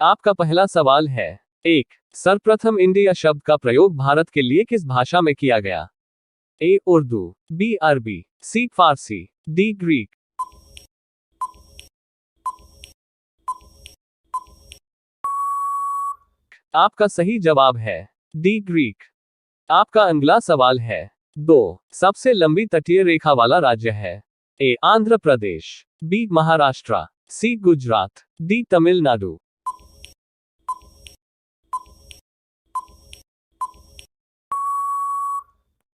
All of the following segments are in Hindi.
आपका पहला सवाल है। एक, सर्वप्रथम इंडिया शब्द का प्रयोग भारत के लिए किस भाषा में किया गया? ए उर्दू, बी अरबी, सी फारसी, डी ग्रीक। आपका सही जवाब है डी ग्रीक। आपका अगला सवाल है। दो, सबसे लंबी तटीय रेखा वाला राज्य है? ए आंध्र प्रदेश, बी महाराष्ट्र, सी गुजरात, डी तमिलनाडु।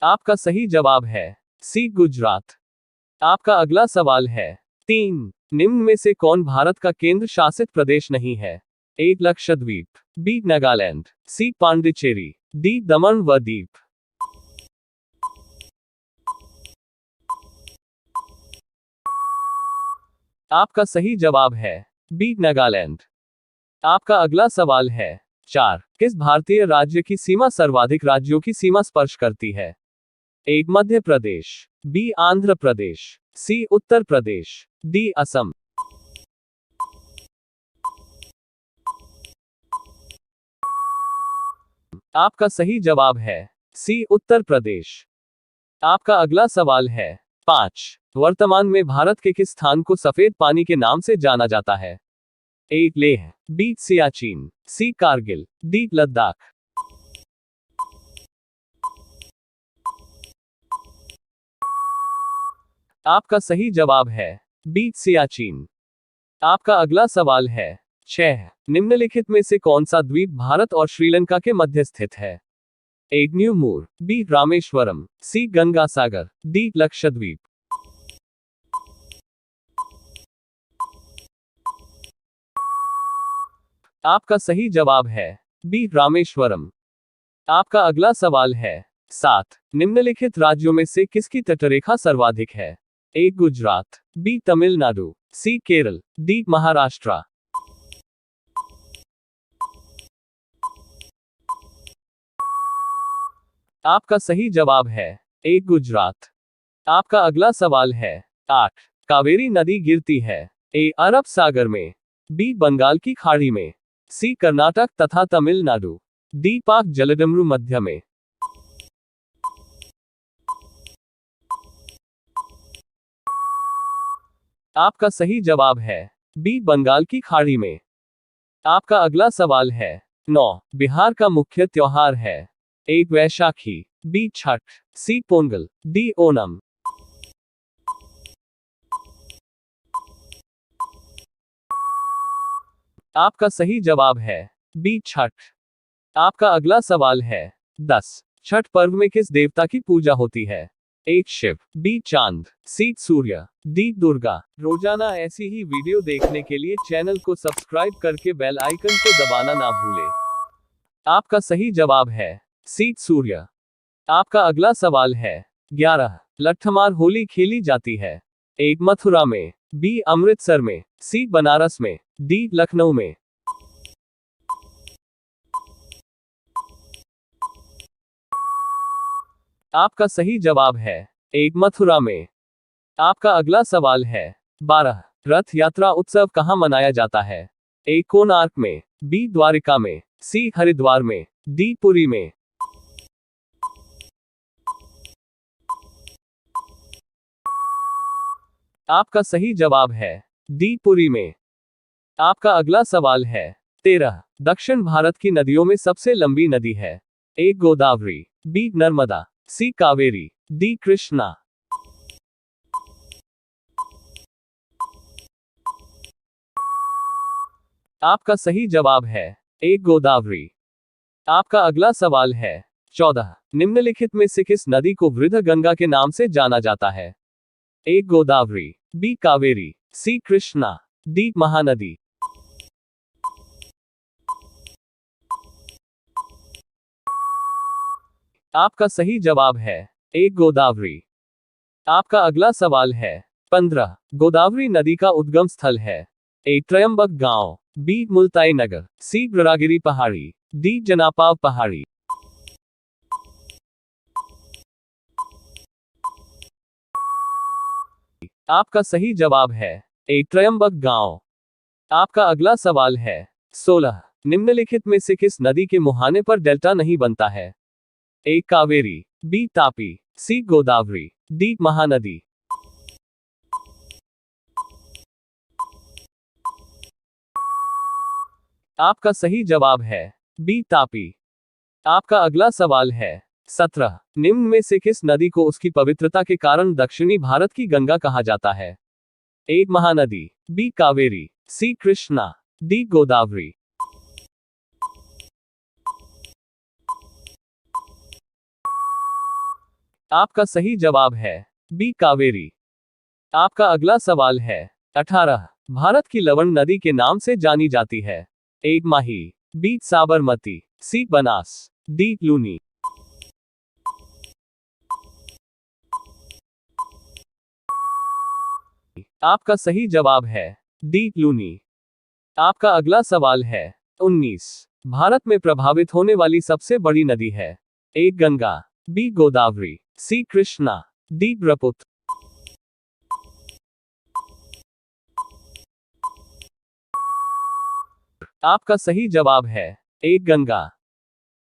आपका सही जवाब है सी गुजरात। आपका अगला सवाल है। तीन, निम्न में से कौन भारत का केंद्र शासित प्रदेश नहीं है? ए लक्षद्वीप, बी नागालैंड, सी पांडिचेरी, डी दमन व दीप। आपका सही जवाब है बी नागालैंड। आपका अगला सवाल है। चार, किस भारतीय राज्य की सीमा सर्वाधिक राज्यों की सीमा स्पर्श करती है? ए मध्य प्रदेश, बी आंध्र प्रदेश, सी उत्तर प्रदेश, डी असम। आपका सही जवाब है सी उत्तर प्रदेश। आपका अगला सवाल है। पांच, वर्तमान में भारत के किस स्थान को सफेद पानी के नाम से जाना जाता है? ए लेह, बी सियाचिन, सी कारगिल, डी लद्दाख। आपका सही जवाब है बी सियाचिन। आपका अगला सवाल है। छह, निम्नलिखित में से कौन सा द्वीप भारत और श्रीलंका के मध्य स्थित है? ए न्यूमूर, बी रामेश्वरम, सी गंगा सागर, डी लक्षद्वीप। आपका सही जवाब है बी रामेश्वरम। आपका अगला सवाल है। सात, निम्नलिखित राज्यों में से किसकी तटरेखा सर्वाधिक है? ए गुजरात, बी तमिलनाडु, सी केरल, डी महाराष्ट्र। आपका सही जवाब है ए गुजरात। आपका अगला सवाल है। आठ, कावेरी नदी गिरती है? ए अरब सागर में, बी बंगाल की खाड़ी में, सी कर्नाटक तथा तमिलनाडु, डी पाक जलडमरू मध्य में। आपका सही जवाब है बी बंगाल की खाड़ी में। आपका अगला सवाल है। 9, बिहार का मुख्य त्योहार है? ए वैशाखी, बी छठ, सी पोंगल, डी ओणम। आपका सही जवाब है बी छठ। आपका अगला सवाल है। 10, छठ पर्व में किस देवता की पूजा होती है? ए शिव, बी चांद, सी सूर्य, डी दुर्गा। रोजाना ऐसी ही वीडियो देखने के लिए चैनल को सब्सक्राइब करके बेल आइकन को दबाना ना भूलें। आपका सही जवाब है सी सूर्य। आपका अगला सवाल है। 11, लट्ठमार होली खेली जाती है? ए मथुरा में, बी अमृतसर में, सी बनारस में, डी लखनऊ में। आपका सही जवाब है ए मथुरा में। आपका अगला सवाल है। 12, रथ यात्रा उत्सव कहाँ मनाया जाता है? ए कोणार्क में, बी द्वारिका में, सी हरिद्वार में, डी पुरी में। आपका सही जवाब है डी पुरी में। आपका अगला सवाल है। 13, दक्षिण भारत की नदियों में सबसे लंबी नदी है? ए गोदावरी, बी नर्मदा, सी कावेरी, डी कृष्णा। आपका सही जवाब है ए गोदावरी। आपका अगला सवाल है। 14, निम्नलिखित में से किस नदी को वृद्ध गंगा के नाम से जाना जाता है? ए गोदावरी, बी कावेरी, सी कृष्णा, डी महानदी। आपका सही जवाब है ए गोदावरी। आपका अगला सवाल है। 15, गोदावरी नदी का उद्गम स्थल है? ए त्रयंबक गांव, बी मुल्ताई नगर, सी ब्ररागिरी पहाड़ी, डी जनापाव पहाड़ी। आपका सही जवाब है ए त्रयंबक गांव। आपका अगला सवाल है। 16 निम्नलिखित में से किस नदी के मुहाने पर डेल्टा नहीं बनता है? ए कावेरी, बी तापी, सी गोदावरी, डी महानदी। आपका सही जवाब है बी तापी। आपका अगला सवाल है 17 निम्न में से किस नदी को उसकी पवित्रता के कारण दक्षिणी भारत की गंगा कहा जाता है? ए महानदी, बी कावेरी, सी कृष्णा, डी गोदावरी। आपका सही जवाब है बी कावेरी। आपका अगला सवाल है 18 भारत की लवण नदी के नाम से जानी जाती है? ए माही, बी साबरमती, सी बनास, डी लूनी। आपका सही जवाब है डी लूनी। आपका अगला सवाल है 19 भारत में प्रभावित होने वाली सबसे बड़ी नदी है? ए गंगा, बी गोदावरी, सी कृष्णा, डी ब्रह्मपुत्र। आपका सही जवाब है ए गंगा।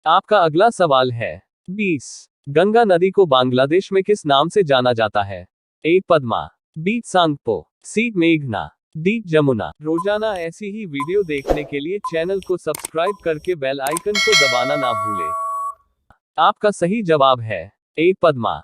आपका अगला सवाल है 20 गंगा नदी को बांग्लादेश में किस नाम से जाना जाता है? ए पद्मा, बी सांगपो, सी मेघना, डी जमुना। रोजाना ऐसी ही वीडियो देखने के लिए चैनल को सब्सक्राइब करके बेल आइकन को दबाना ना भूले। आपका सही जवाब है ए पद्मा।